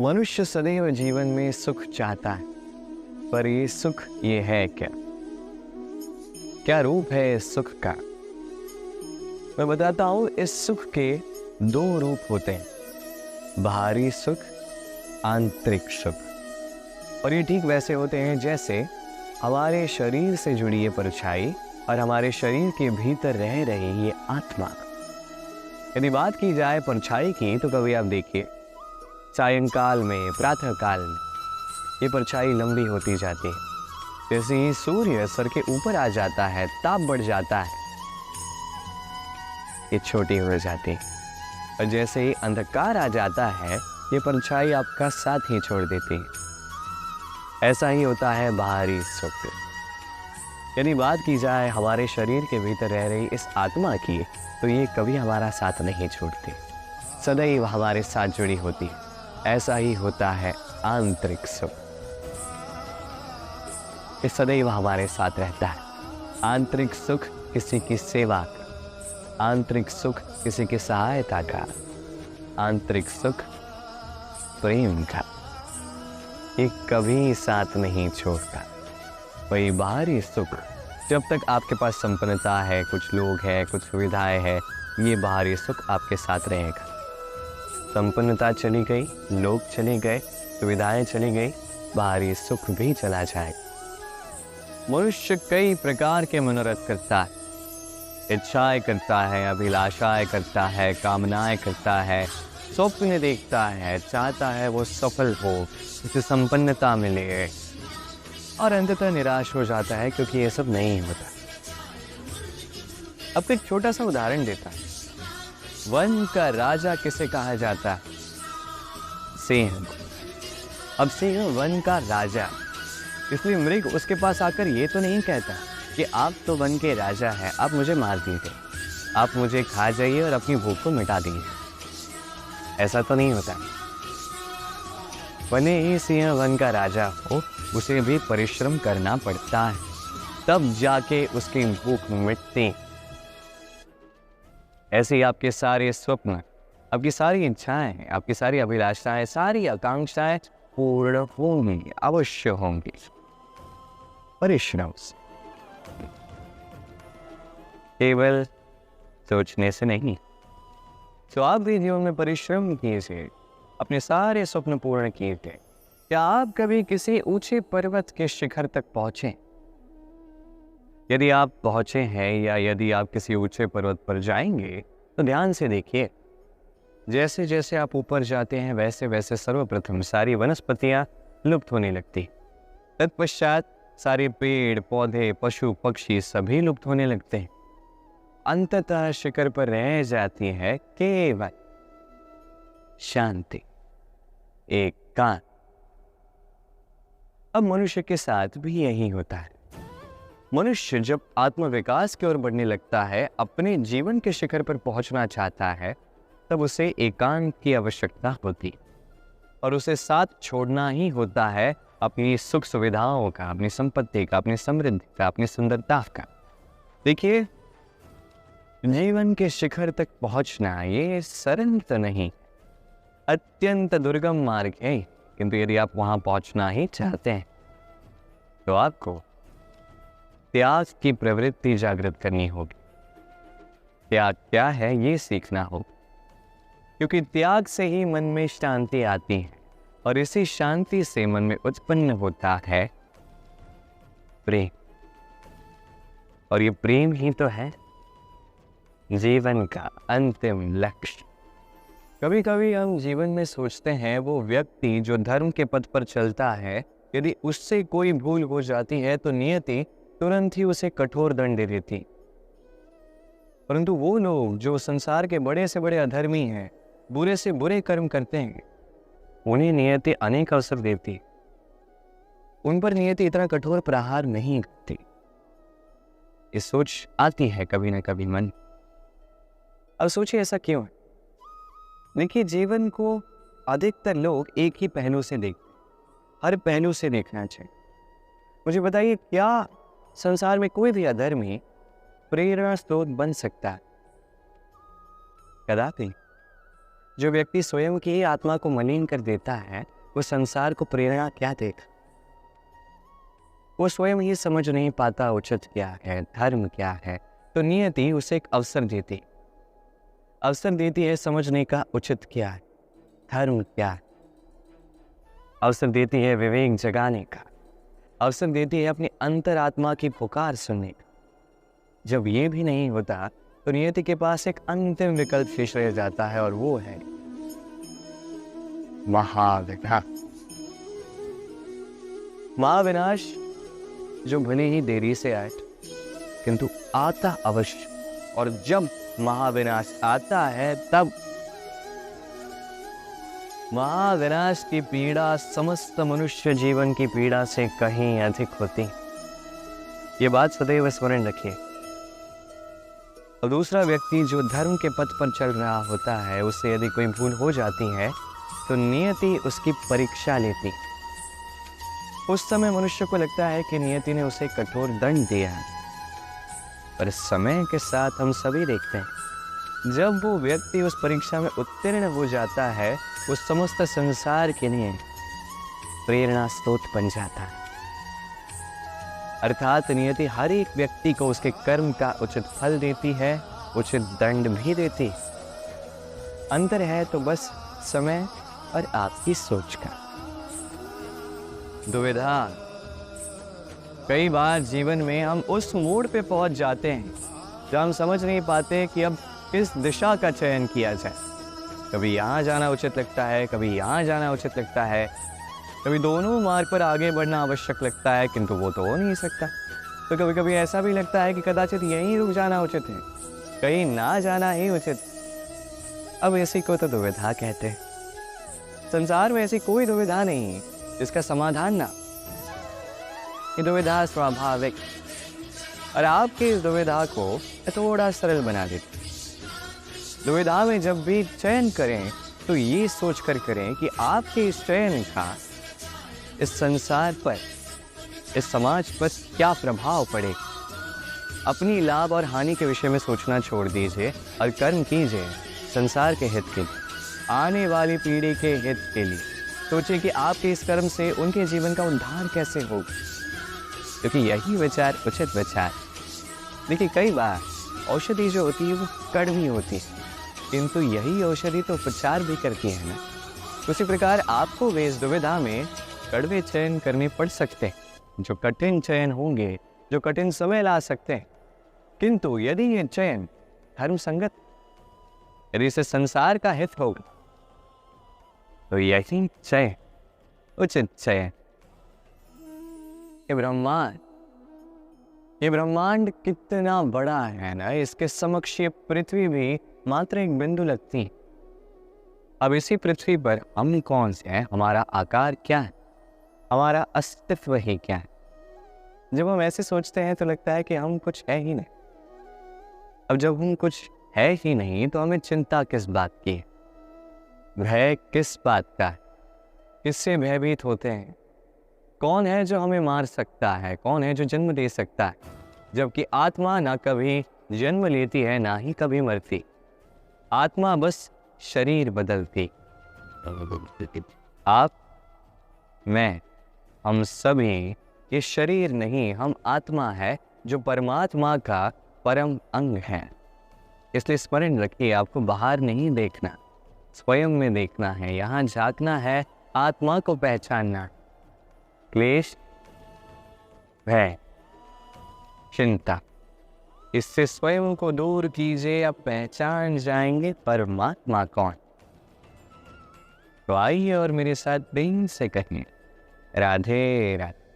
मनुष्य सदैव जीवन में सुख चाहता है, पर ये सुख ये है क्या? क्या रूप है इस सुख का? मैं बताता हूं। इस सुख के दो रूप होते हैं, बाहरी सुख, आंतरिक सुख। और ये ठीक वैसे होते हैं जैसे हमारे शरीर से जुड़ी ये परछाई और हमारे शरीर के भीतर रह रही ये आत्मा। यदि बात की जाए परछाई की, तो कभी आप देखिए सायंकाल में, प्रातः काल में ये परछाई लंबी होती जाती है। जैसे ही सूर्य सर के ऊपर आ जाता है, ताप बढ़ जाता है, ये छोटी हो जाती है। और जैसे ही अंधकार आ जाता है, ये परछाई आपका साथ ही छोड़ देती है। ऐसा ही होता है बाहरी सुख। यदि बात की जाए हमारे शरीर के भीतर रह रही इस आत्मा की, तो ये कभी हमारा साथ नहीं छोड़ती, सदैव हमारे साथ जुड़ी होती है। ऐसा ही होता है आंतरिक सुख। ये सदैव हमारे साथ रहता है। आंतरिक सुख किसी की सेवा का, आंतरिक सुख किसी की सहायता का, आंतरिक सुख प्रेम का, ये कभी साथ नहीं छोड़ता। वही बाहरी सुख, जब तक आपके पास संपन्नता है, कुछ लोग हैं, कुछ सुविधाएं हैं, ये बाहरी सुख आपके साथ रहेगा। संपन्नता चली गई, लोग चले गए, सुविधाएं चली गई, बाहरी सुख भी चला जाएगा। मनुष्य कई प्रकार के मनोरथ करता है, इच्छाएं करता है, अभिलाषाएं करता है, कामनाएं करता है, स्वप्न देखता है, चाहता है वो सफल हो, उसे संपन्नता मिले, और अंततः निराश हो जाता है क्योंकि ये सब नहीं होता। अब एक छोटा सा उदाहरण देता है। वन का राजा किसे कहा जाता है? सिंह को। अब सिंह वन का राजा, इसलिए मृग उसके पास आकर ये तो नहीं कहता कि आप तो वन के राजा हैं, आप मुझे मार दीजिए, आप मुझे खा जाइए और अपनी भूख को मिटा दीजिए। ऐसा तो नहीं होता। भले ही सिंह वन का राजा हो, उसे भी परिश्रम करना पड़ता है, तब जाके उसकी भूख मिटती। ऐसे ही आपके सारे स्वप्न, आपकी सारी इच्छाएं, आपकी सारी अभिलाषाएं, सारी आकांक्षाएं पूर्ण होंगी, अवश्य होंगी, परिश्रम से, केवल सोचने से नहीं। तो आप भी जीवन में परिश्रम कीजिए, अपने सारे स्वप्न पूर्ण कीजिए। क्या आप कभी किसी ऊंचे पर्वत के शिखर तक पहुंचे? यदि आप पहुंचे हैं या यदि आप किसी ऊंचे पर्वत पर जाएंगे, तो ध्यान से देखिए, जैसे जैसे आप ऊपर जाते हैं, वैसे वैसे सर्वप्रथम सारी वनस्पतियां लुप्त होने लगती, तत्पश्चात सारे पेड़ पौधे, पशु पक्षी सभी लुप्त होने लगते हैं। अंततः शिखर पर रह जाती है केवल शांति, एकांत। अब मनुष्य के साथ भी यही होता है। मनुष्य जब आत्मविकास की ओर बढ़ने लगता है, अपने जीवन के शिखर पर पहुंचना चाहता है, तब उसे एकांत की आवश्यकता होती है, और उसे साथ छोड़ना ही होता है अपनी सुख सुविधाओं का, अपनी संपत्ति का, अपनी समृद्धि का, अपनी सुंदरता का। देखिए, जीवन के शिखर तक पहुंचना ये सरल तो नहीं, अत्यंत दुर्गम मार्ग है। किंतु यदि आप वहां पहुंचना ही चाहते हैं, तो आपको त्याग की प्रवृत्ति जागृत करनी होगी। त्याग क्या है ये सीखना होगा, क्योंकि त्याग से ही मन में शांति आती है, और इसी शांति से मन में उत्पन्न होता है प्रेम। और ये प्रेम ही तो है जीवन का अंतिम लक्ष्य। कभी कभी हम जीवन में सोचते हैं, वो व्यक्ति जो धर्म के पथ पर चलता है, यदि उससे कोई भूल हो जाती है तो नियति तुरंत ही उसे कठोर दंड दे देती। परंतु वो लोग जो संसार के बड़े से बड़े अधर्मी हैं, बुरे से बुरे कर्म करते हैं, उन्हें नियति अनेक अवसर देती। उन पर नियति इतना कठोर प्रहार नहीं करती। ये सोच आती है कभी ना कभी मन। अब सोचिए ऐसा क्यों है? देखिए, जीवन को अधिकतर लोग एक ही पहलू से देखते हैं, हर पहलू से देखना चाहिए। मुझे बताइए, क्या संसार में कोई भी अधर्मी प्रेरणा स्रोत बन सकता है? कदापि। जो व्यक्ति स्वयं की ही आत्मा को मलिन कर देता है, वो संसार को प्रेरणा क्या देगा? वो स्वयं ही समझ नहीं पाता उचित क्या है, धर्म क्या है, तो नियति उसे एक अवसर देती है समझने का उचित क्या है, धर्म क्या है। अवसर देती है विवेक जगाने का, अवसर देती है अपनी अंतरात्मा की पुकार सुनने का। जब ये भी नहीं होता तो नियति के पास एक अंतिम विकल्प शेष रह जाता है, और वो है महाविनाश। महाविनाश जो भले ही देरी से आए किंतु आता अवश्य, और जब महाविनाश आता है तब महाविनाश की पीड़ा समस्त मनुष्य जीवन की पीड़ा से कहीं अधिक होती। ये बात सदैव स्मरण रखिए। और दूसरा व्यक्ति जो धर्म के पथ पर चल रहा होता है, उससे यदि कोई भूल हो जाती है तो नियति उसकी परीक्षा लेती। उस समय मनुष्य को लगता है कि नियति ने उसे कठोर दंड दिया है, पर समय के साथ हम सभी देखते हैं जब वो व्यक्ति उस परीक्षा में उत्तीर्ण हो जाता है, वो समस्त संसार के लिए प्रेरणा स्रोत बन जाता है। अर्थात नियति हर एक व्यक्ति को उसके कर्म का उचित फल देती है, उचित दंड भी देती। अंतर है तो बस समय और आपकी सोच का। दुविधा। कई बार जीवन में हम उस मोड़ पे पहुंच जाते हैं जब हम समझ नहीं पाते कि अब किस दिशा का चयन किया जाए। कभी यहाँ जाना उचित लगता है, कभी यहाँ जाना उचित लगता है, कभी दोनों मार्ग पर आगे बढ़ना आवश्यक लगता है, किंतु वो तो हो नहीं सकता। तो कभी कभी ऐसा भी लगता है कि कदाचित यहीं रुक जाना उचित है, कहीं ना जाना ही उचित। अब इसी को तो दुविधा कहते हैं। संसार में ऐसी कोई दुविधा नहीं है जिसका समाधान ना। ये दुविधा स्वाभाविक, और आपके इस दुविधा को थोड़ा सरल बना देती। दुविधा में जब भी चयन करें तो ये सोच कर करें कि आपके इस चयन का इस संसार पर, इस समाज पर क्या प्रभाव पड़ेगा। अपनी लाभ और हानि के विषय में सोचना छोड़ दीजिए और कर्म कीजिए संसार के हित के लिए, आने वाली पीढ़ी के हित के लिए। सोचिए कि आपके इस कर्म से उनके जीवन का उद्धार कैसे होगा, क्योंकि यही विचार उचित विचार। देखिए, कई बार औषधि जो होती है वो कड़वी होती है, किंतु यही औषधि तो उपचार भी करती है ना। उसी प्रकार आपको वे इस दुविधा में कड़वे चयन करने पड़ सकते हैं, जो कठिन चयन होंगे, जो कठिन समय ला सकते हैं। किंतु यदि ये चयन धर्म संगत, यदि इसे संसार का हित होगा, तो यही चयन उचित चयन। ये ब्रह्मांड कितना बड़ा है ना, इसके समक्ष ये पृथ्वी भी मात्र एक बिंदु लगती है। अब इसी पृथ्वी पर हम कौन से हैं, हमारा आकार क्या है, हमारा अस्तित्व ही क्या है। जब हम ऐसे सोचते हैं तो लगता है कि हम कुछ है ही नहीं। अब जब हम कुछ है ही नहीं तो हमें चिंता किस बात की है, भय किस बात का है, किससे भयभीत होते हैं। कौन है जो हमें मार सकता है, कौन है जो जन्म दे सकता है, जबकि आत्मा ना कभी जन्म लेती है ना ही कभी मरती। आत्मा बस शरीर बदलती। आप, मैं, हम सभी ये शरीर नहीं, हम आत्मा है जो परमात्मा का परम अंग है। इसलिए स्मरण रखिए, आपको बाहर नहीं देखना, स्वयं में देखना है। यहाँ झांकना है, आत्मा को पहचानना। क्लेश, भय, चिंता, इससे स्वयं को दूर कीजिए, आप पहचान जाएंगे परमात्मा कौन। तो आइए और मेरे साथ प्रेम से कहिए, राधे राधे।